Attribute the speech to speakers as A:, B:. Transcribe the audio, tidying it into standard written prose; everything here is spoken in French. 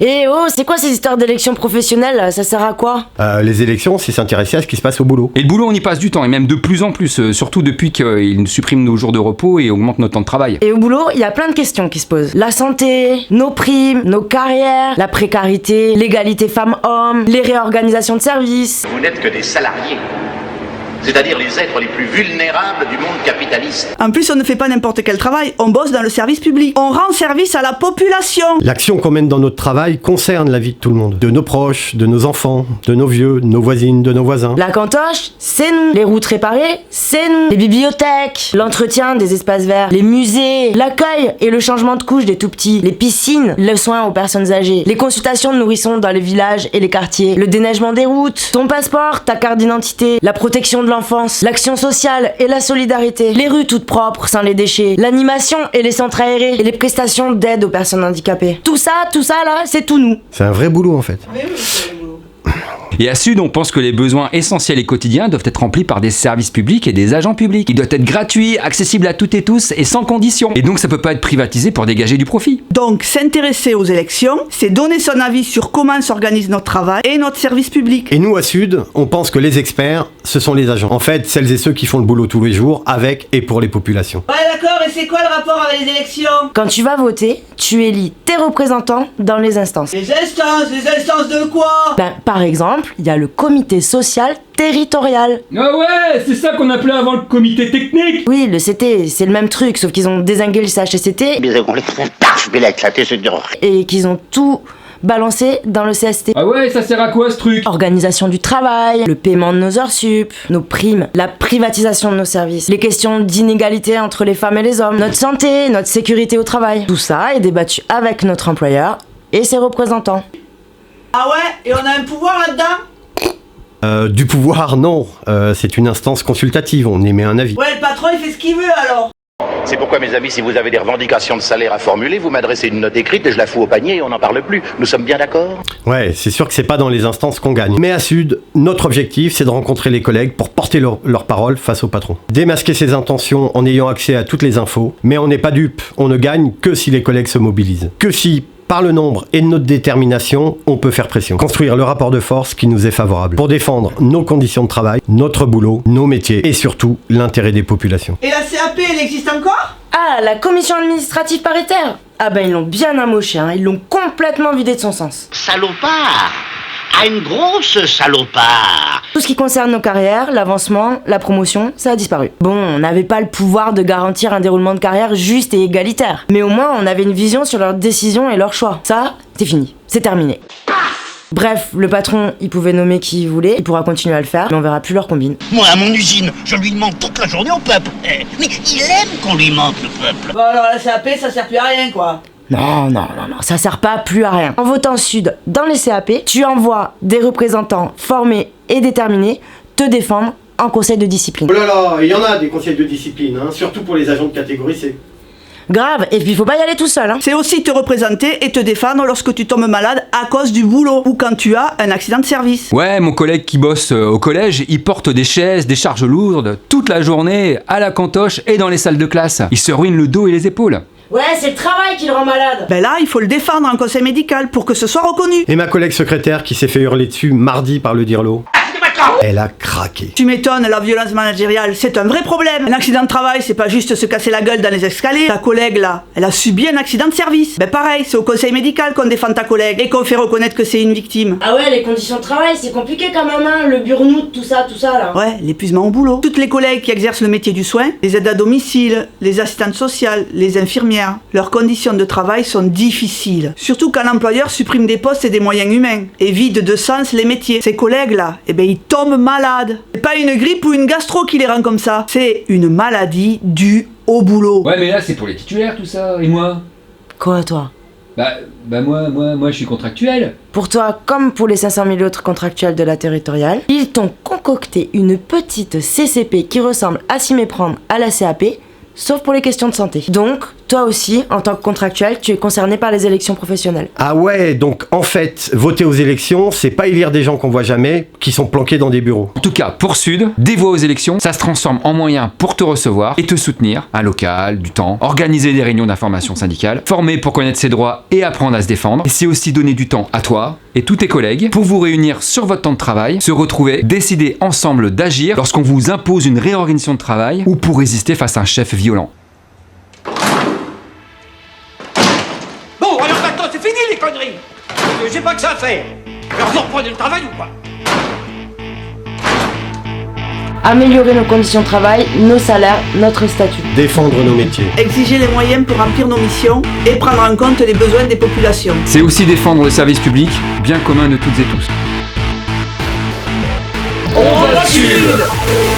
A: Et oh, c'est quoi ces histoires d'élections professionnelles là? Ça sert à quoi?
B: Les élections, c'est s'intéresser à ce qui se passe au boulot.
C: Et le boulot, on y passe du temps, et même de plus en plus, surtout depuis qu'ils suppriment nos jours de repos et augmentent notre temps de travail.
A: Et au boulot, il y a plein de questions qui se posent. La santé, nos primes, nos carrières, la précarité, l'égalité femmes-hommes, les réorganisations de services.
D: Vous n'êtes que des salariés, c'est-à-dire les êtres les plus vulnérables du monde capitaliste.
E: En plus, on ne fait pas n'importe quel travail, on bosse dans le service public. On rend service à la population.
B: L'action qu'on mène dans notre travail concerne la vie de tout le monde. De nos proches, de nos enfants, de nos vieux, de nos voisines, de nos voisins.
A: La cantoche, c'est nous. Les routes réparées, c'est nous. Les bibliothèques, l'entretien des espaces verts, les musées, l'accueil et le changement de couche des tout-petits, les piscines, le soin aux personnes âgées, les consultations de nourrissons dans les villages et les quartiers, le déneigement des routes, ton passeport, ta carte d'identité, la protection de l'enfance, l'action sociale et la solidarité, les rues toutes propres sans les déchets, l'animation et les centres aérés et les prestations d'aide aux personnes handicapées. Tout ça là, c'est tout nous.
B: C'est un vrai boulot en fait.
C: Et à Sud, on pense que les besoins essentiels et quotidiens doivent être remplis par des services publics et des agents publics. Ils doivent être gratuits, accessibles à toutes et tous et sans condition. Et donc ça peut pas être privatisé pour dégager du profit.
E: Donc, s'intéresser aux élections, c'est donner son avis sur comment s'organise notre travail et notre service public.
B: Et nous à Sud, on pense que les experts, ce sont les agents. En fait, celles et ceux qui font le boulot tous les jours, avec et pour les populations.
E: Ouais, d'accord, et c'est quoi le rapport avec les élections?
A: Quand tu vas voter, tu élis tes représentants dans les instances.
E: Les instances de quoi?
A: Ben, par exemple, il y a le comité social territorial.
C: Ah ouais, c'est ça qu'on appelait avant le comité technique.
A: Oui, le CT, c'est le même truc, sauf qu'ils ont dézingué le CHSCT et qu'ils ont tout balancé dans le CST.
C: Ah ouais, ça sert à quoi ce truc?
A: Organisation du travail, le paiement de nos heures sup, nos primes, la privatisation de nos services, les questions d'inégalité entre les femmes et les hommes, notre santé, notre sécurité au travail. Tout ça est débattu avec notre employeur et ses représentants.
E: Ah ouais? Et on a un pouvoir là-dedans?
B: Du pouvoir, non. C'est une instance consultative, on émet un avis.
E: Ouais, le patron, il fait ce qu'il veut alors.
D: C'est pourquoi, mes amis, si vous avez des revendications de salaire à formuler, vous m'adressez une note écrite et je la fous au panier et on n'en parle plus. Nous sommes bien d'accord?
B: Ouais, c'est sûr que c'est pas dans les instances qu'on gagne. Mais à Sud, notre objectif, c'est de rencontrer les collègues pour porter leur parole face au patron. Démasquer ses intentions en ayant accès à toutes les infos. Mais on n'est pas dupe, on ne gagne que si les collègues se mobilisent. Que si, par le nombre et notre détermination, on peut faire pression. Construire le rapport de force qui nous est favorable. Pour défendre nos conditions de travail, notre boulot, nos métiers et surtout l'intérêt des populations.
E: Et la CAP, elle existe encore?
A: Ah, la commission administrative paritaire? Ah ben ils l'ont bien amoché, hein. Ils l'ont complètement vidé de son sens.
F: Salopard! Ah, une grosse salopard!
A: Tout ce qui concerne nos carrières, l'avancement, la promotion, ça a disparu. Bon, on n'avait pas le pouvoir de garantir un déroulement de carrière juste et égalitaire. Mais au moins, on avait une vision sur leurs décisions et leurs choix. Ça, c'est fini. C'est terminé. Bref, le patron, il pouvait nommer qui il voulait, il pourra continuer à le faire, mais on verra plus leur combine.
F: Moi, à mon usine, je lui mente toute la journée au peuple. Mais il aime qu'on lui mente, le peuple.
E: Bon alors la CAP, ça sert plus à rien quoi.
A: Non, ça sert pas plus à rien. En votant Sud dans les CAP, tu envoies des représentants formés et déterminés te défendre en conseil de discipline.
B: Oh là là, il y en a des conseils de discipline, hein, surtout pour les agents de catégorie C.
A: Grave, et puis il faut pas y aller tout seul, hein.
E: C'est aussi te représenter et te défendre lorsque tu tombes malade à cause du boulot ou quand tu as un accident de service.
C: Ouais, mon collègue qui bosse au collège, il porte des chaises, des charges lourdes, toute la journée, à la cantoche et dans les salles de classe. Il se ruine le dos et les épaules.
A: Ouais, c'est le travail qui le rend malade.
E: Ben là, il faut le défendre en conseil médical pour que ce soit reconnu.
B: Et ma collègue secrétaire qui s'est fait hurler dessus mardi par le dirlo. Elle a craqué.
E: Tu m'étonnes, la violence managériale, c'est un vrai problème. Un accident de travail, c'est pas juste se casser la gueule dans les escaliers. Ta collègue, là, elle a subi un accident de service. Ben pareil, c'est au conseil médical qu'on défend ta collègue et qu'on fait reconnaître que c'est une victime.
A: Ah ouais, les conditions de travail, c'est compliqué quand même, hein. Le burn-out, tout ça là.
E: Ouais, l'épuisement au boulot. Toutes les collègues qui exercent le métier du soin, les aides à domicile, les assistantes sociales, les infirmières, leurs conditions de travail sont difficiles. Surtout quand l'employeur supprime des postes et des moyens humains et vide de sens les métiers. Ces collègues-là, eh ben ils tombent malades. C'est pas une grippe ou une gastro qui les rend comme ça. C'est une maladie due au boulot.
C: Ouais, mais là, c'est pour les titulaires, tout ça. Et moi?
A: Quoi, toi?
C: Moi, je suis contractuel.
A: Pour toi, comme pour les 500 000 autres contractuels de la territoriale, ils t'ont concocté une petite CCP qui ressemble à s'y méprendre à la CAP, sauf pour les questions de santé. Donc, toi aussi, en tant que contractuel, tu es concerné par les élections professionnelles.
B: Ah ouais, donc en fait, voter aux élections, c'est pas élire des gens qu'on voit jamais, qui sont planqués dans des bureaux.
C: En tout cas, pour Sud, des voix aux élections, ça se transforme en moyen pour te recevoir et te soutenir, un local, du temps, organiser des réunions d'information syndicale, former pour connaître ses droits et apprendre à se défendre. Et c'est aussi donner du temps à toi et tous tes collègues pour vous réunir sur votre temps de travail, se retrouver, décider ensemble d'agir lorsqu'on vous impose une réorganisation de travail ou pour résister face à un chef violent.
F: Bon, alors maintenant, c'est fini les conneries. J'ai pas que ça à faire. Alors vous reprenez le travail ou pas?
A: Améliorer nos conditions de travail, nos salaires, notre statut.
B: Défendre nos métiers.
E: Exiger les moyens pour remplir nos missions et prendre en compte les besoins des populations.
C: C'est aussi défendre le service public, bien commun de toutes et tous.
E: On vote Sud.